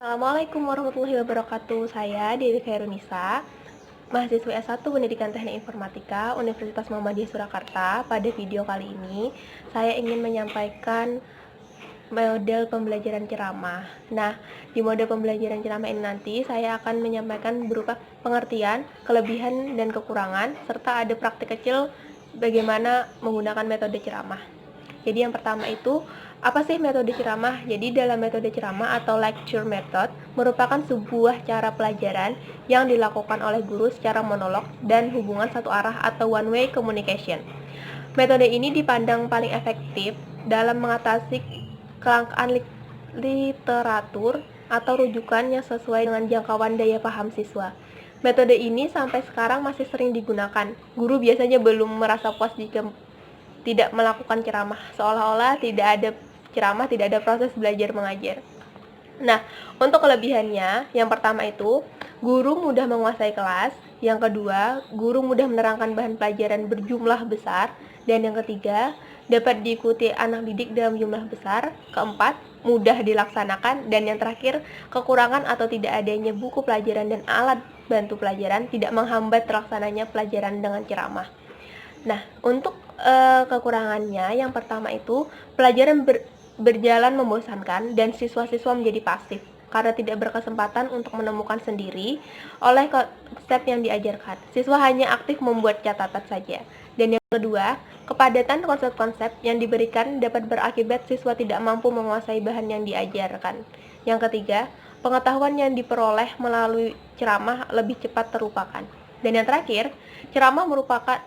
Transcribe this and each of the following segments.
Assalamualaikum warahmatullahi wabarakatuh. Saya Dewi Khairunisa, mahasiswa S1 Pendidikan Teknik Informatika Universitas Muhammadiyah Surakarta. Pada video kali ini, saya ingin menyampaikan model pembelajaran ceramah. Nah, di model pembelajaran ceramah ini nanti saya akan menyampaikan berupa pengertian, kelebihan, dan kekurangan, serta ada praktik kecil bagaimana menggunakan metode ceramah. Jadi yang pertama itu, apa sih metode ceramah? Jadi dalam metode ceramah atau lecture method merupakan sebuah cara pelajaran yang dilakukan oleh guru secara monolog dan hubungan satu arah atau one way communication. Metode ini dipandang paling efektif dalam mengatasi kelangkaan literatur atau rujukan yang sesuai dengan jangkauan daya paham siswa. Metode ini sampai sekarang masih sering digunakan. Guru biasanya belum merasa puas jika tidak melakukan ceramah, seolah-olah tidak ada ceramah, tidak ada proses belajar mengajar. Nah, untuk kelebihannya, yang pertama itu, guru mudah menguasai kelas. Yang kedua, guru mudah menerangkan bahan pelajaran berjumlah besar. Dan yang ketiga, dapat diikuti anak didik dalam jumlah besar. Keempat, mudah dilaksanakan. Dan yang terakhir, kekurangan atau tidak adanya buku pelajaran dan alat bantu pelajaran tidak menghambat terlaksananya pelajaran dengan ceramah. Nah, untuk kekurangannya, yang pertama itu, pelajaran berjalan membosankan dan siswa-siswa menjadi pasif karena tidak berkesempatan untuk menemukan sendiri oleh konsep yang diajarkan. Siswa hanya aktif membuat catatan saja. Dan yang kedua, kepadatan konsep-konsep yang diberikan dapat berakibat siswa tidak mampu menguasai bahan yang diajarkan. Yang ketiga, pengetahuan yang diperoleh melalui ceramah lebih cepat terlupakan. Dan yang terakhir, ceramah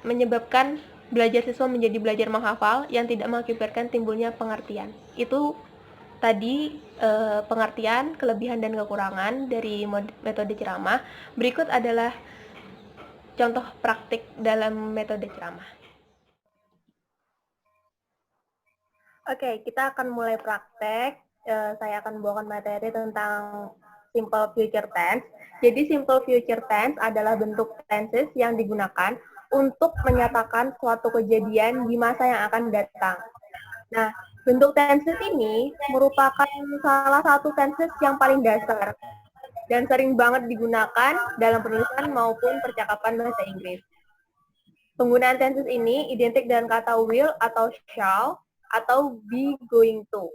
menyebabkan belajar siswa menjadi belajar menghafal yang tidak mengakibatkan timbulnya pengertian. Itu tadi pengertian, kelebihan dan kekurangan dari metode ceramah. Berikut adalah contoh praktik dalam metode ceramah. Oke, kita akan mulai praktek. Saya akan membawakan materi tentang simple future tense. Jadi simple future tense adalah bentuk tenses yang digunakan untuk menyatakan suatu kejadian di masa yang akan datang. Nah, bentuk tenses ini merupakan salah satu tenses yang paling dasar dan sering banget digunakan dalam penulisan maupun percakapan bahasa Inggris. Penggunaan tenses ini identik dengan kata will atau shall atau be going to.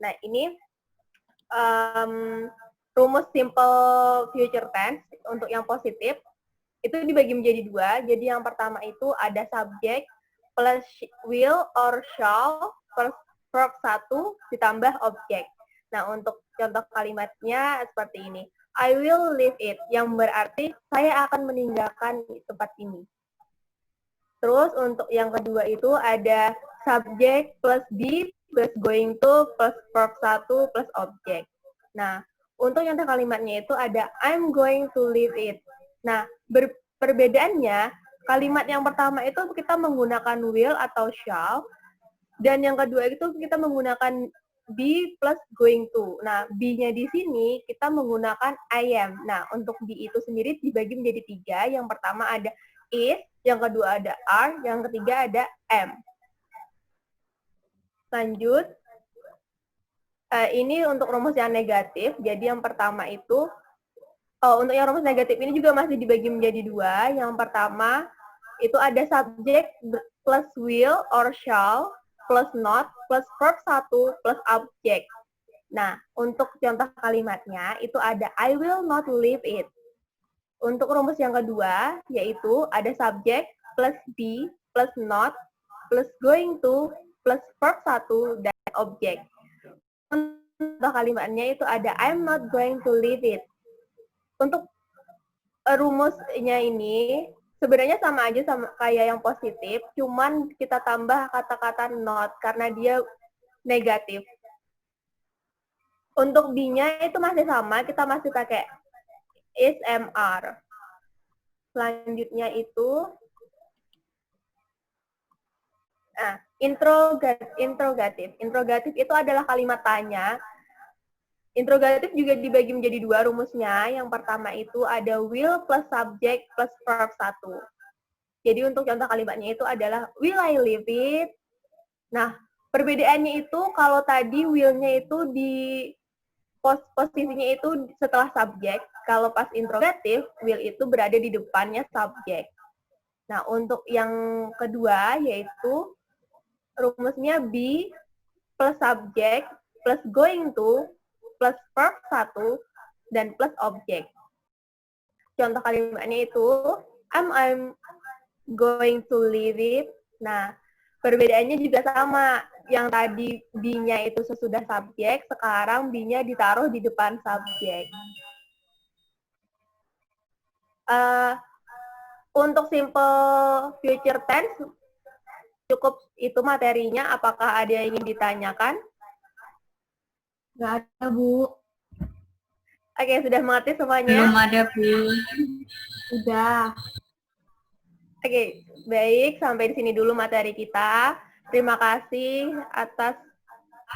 Nah, ini rumus simple future tense untuk yang positif itu dibagi menjadi dua. Jadi yang pertama itu ada subject plus will or shall plus verb 1 ditambah objek. Nah, untuk contoh kalimatnya seperti ini. I will leave it, yang berarti saya akan meninggalkan tempat ini. Terus untuk yang kedua itu ada subject plus be plus going to plus verb 1 plus objek. Nah, untuk yang kalimatnya itu ada I'm going to leave it. Nah, perbedaannya kalimat yang pertama itu kita menggunakan will atau shall, dan yang kedua itu kita menggunakan be plus going to. Nah, be-nya di sini kita menggunakan I am. Nah, untuk be itu sendiri dibagi menjadi 3. Yang pertama ada is, yang kedua ada are, yang ketiga ada am. Lanjut. Ini untuk rumus yang negatif. Jadi yang pertama itu, untuk yang rumus negatif ini juga masih dibagi menjadi 2. Yang pertama itu ada subject plus will or shall plus not plus verb 1 plus object. Nah, untuk contoh kalimatnya itu ada I will not leave it. Untuk rumus yang kedua yaitu ada subject plus be plus not plus going to plus verb 1 dan object. Untuk kalimatnya itu ada I'm not going to leave it. Untuk rumusnya ini sebenarnya sama aja sama kayak yang positif, cuman kita tambah kata-kata not karena dia negatif. Untuk be-nya itu masih sama, kita masih pakai is, am, are. Selanjutnya itu interrogatif. Interrogatif itu adalah kalimat tanya. Interrogatif juga dibagi menjadi 2 rumusnya. Yang pertama itu ada will plus subject plus verb 1. Jadi untuk contoh kalimatnya itu adalah will I leave it? Nah, perbedaannya itu kalau tadi will-nya itu posisinya itu setelah subjek. Kalau pas interrogatif, will itu berada di depannya subjek. Nah, untuk yang kedua yaitu rumusnya be plus subjek plus going to plus verb 1 dan plus objek. Contoh kalimatnya itu I'm going to leave it. Nah, perbedaannya juga sama. Yang tadi be-nya itu sesudah subjek, sekarang be-nya ditaruh di depan subjek. Untuk simple future tense, cukup itu materinya. Apakah ada yang ingin ditanyakan? Nggak ada, Bu. Oke, sudah mengerti semuanya? Belum ada, Bu. Udah. Oke, baik. Sampai di sini dulu materi kita. Terima kasih atas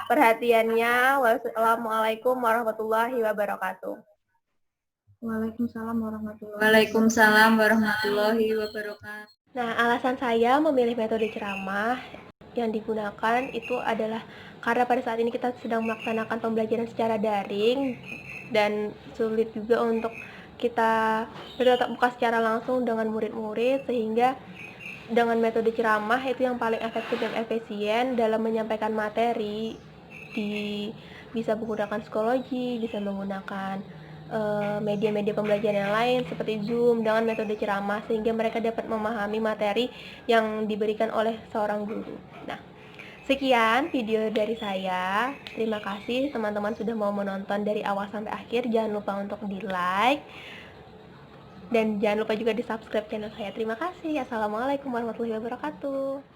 perhatiannya. Wassalamualaikum warahmatullahi wabarakatuh. Waalaikumsalam warahmatullahi wabarakatuh. Nah, alasan saya memilih metode ceramah yang digunakan itu adalah karena pada saat ini kita sedang melaksanakan pembelajaran secara daring dan sulit juga untuk kita bertatap muka secara langsung dengan murid-murid, sehingga dengan metode ceramah itu yang paling efektif dan efisien dalam menyampaikan materi. Bisa menggunakan psikologi, bisa menggunakan media-media pembelajaran yang lain seperti Zoom dengan metode ceramah, sehingga mereka dapat memahami materi yang diberikan oleh seorang guru. Nah, sekian video dari saya. Terima kasih teman-teman sudah mau menonton dari awal sampai akhir. Jangan lupa untuk di-like dan jangan lupa juga di-subscribe channel saya. Terima kasih. Assalamualaikum warahmatullahi wabarakatuh.